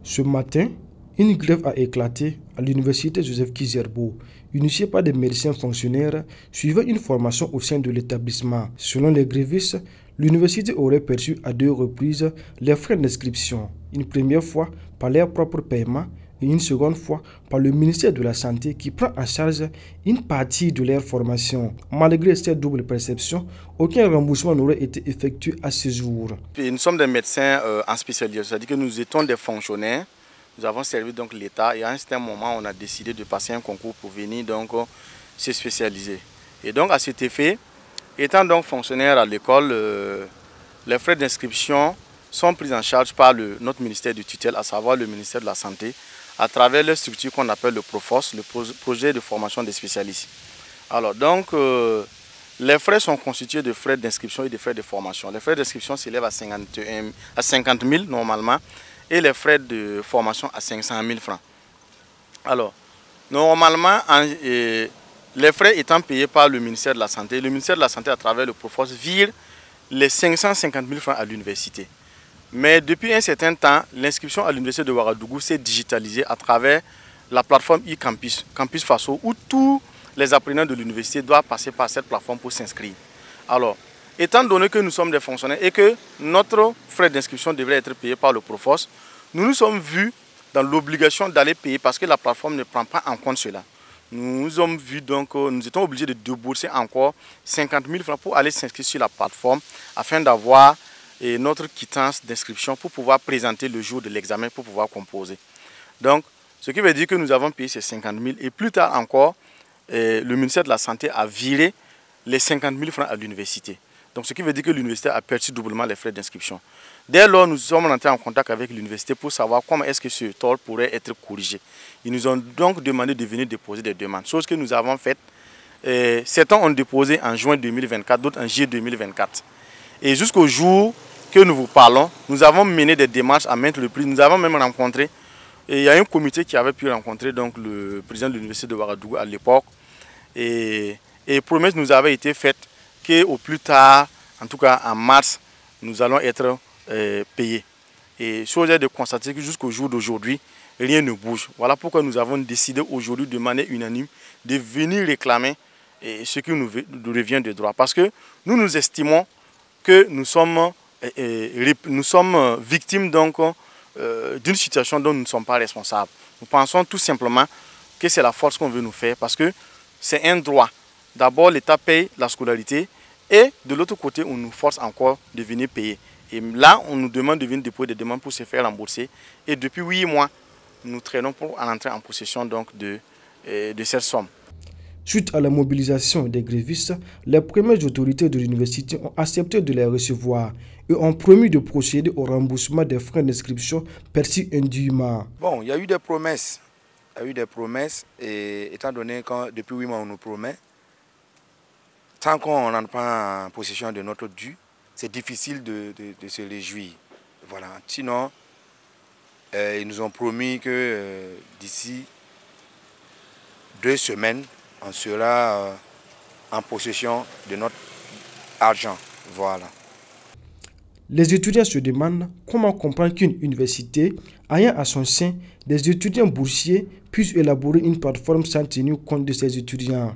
Ce matin, une grève a éclaté à l'université Joseph Kizerbo, initiée par des médecins fonctionnaires suivant une formation au sein de l'établissement. Selon les grévistes, l'université aurait perçu à 2 reprises les frais d'inscription, une première fois par leur propre paiement et une seconde fois par le ministère de la Santé qui prend en charge une partie de leur formation. Malgré cette double perception, aucun remboursement n'aurait été effectué à ce jour. Nous sommes des médecins en spécialisation, c'est-à-dire que nous étions des fonctionnaires. Nous avons servi donc l'État et à un certain moment, on a décidé de passer un concours pour venir donc se spécialiser. Et donc à cet effet, étant donc fonctionnaire à l'école, les frais d'inscription sont pris en charge par notre ministère de tutelle, à savoir le ministère de la Santé, à travers la structure qu'on appelle le PROFOS, le projet de formation des spécialistes. Alors donc, les frais sont constitués de frais d'inscription et de frais de formation. Les frais d'inscription s'élèvent à 50 000 normalement, et les frais de formation à 500 000 francs. Alors, normalement, les frais étant payés par le ministère de la Santé, le ministère de la Santé, à travers le PROFOS, vire les 550 000 francs à l'université. Mais depuis un certain temps, l'inscription à l'université de Ouagadougou s'est digitalisée à travers la plateforme e-Campus, Campus Faso, où tous les apprenants de l'université doivent passer par cette plateforme pour s'inscrire. Alors, étant donné que nous sommes des fonctionnaires et que notre frais d'inscription devrait être payé par le PROFOS, nous nous sommes vus dans l'obligation d'aller payer parce que la plateforme ne prend pas en compte cela. Nous sommes vus donc, nous étions obligés de débourser encore 50 000 francs pour aller s'inscrire sur la plateforme afin d'avoir notre quittance d'inscription pour pouvoir présenter le jour de l'examen, pour pouvoir composer. Donc, ce qui veut dire que nous avons payé ces 50 000 et plus tard encore, le ministère de la Santé a viré les 50 000 francs à l'université. Donc, ce qui veut dire que l'université a perçu doublement les frais d'inscription. Dès lors, nous sommes entrés en contact avec l'université pour savoir comment est-ce que ce tort pourrait être corrigé. Ils nous ont donc demandé de venir déposer des demandes, chose que nous avons faite. Certains ont déposé en juin 2024, d'autres en juillet 2024. Et jusqu'au jour que nous vous parlons, nous avons mené des démarches à maintes reprises. Nous avons même rencontré, et il y a un comité qui avait pu rencontrer donc, le président de l'université de Ouagadougou à l'époque. Et promesse nous avait été faite qu'au plus tard, en tout cas en mars, nous allons être payés. Et chose est de constater que jusqu'au jour d'aujourd'hui, rien ne bouge. Voilà pourquoi nous avons décidé aujourd'hui de manière unanime de venir réclamer ce qui nous revient de droit. Parce que nous estimons que nous sommes victimes d'une situation dont nous ne sommes pas responsables. Nous pensons tout simplement que c'est la force qu'on veut nous faire parce que c'est un droit. D'abord, l'État paye la scolarité et de l'autre côté, on nous force encore de venir payer. Et là, on nous demande de venir déposer des demandes pour se faire rembourser. Et depuis 8 mois, nous traînons pour entrer en possession donc de cette somme. Suite à la mobilisation des grévistes, les premières autorités de l'université ont accepté de les recevoir et ont promis de procéder au remboursement des frais d'inscription perçus indûment. Bon, il y a eu des promesses. Il y a eu des promesses et étant donné que depuis 8 mois on nous promet, tant qu'on n'entre pas en possession de notre dû, c'est difficile de se réjouir. Voilà. Sinon, ils nous ont promis que d'ici 2 semaines, on sera en possession de notre argent. Voilà. Les étudiants se demandent comment comprendre qu'une université ayant à son sein des étudiants boursiers puisse élaborer une plateforme sans tenir compte de ses étudiants.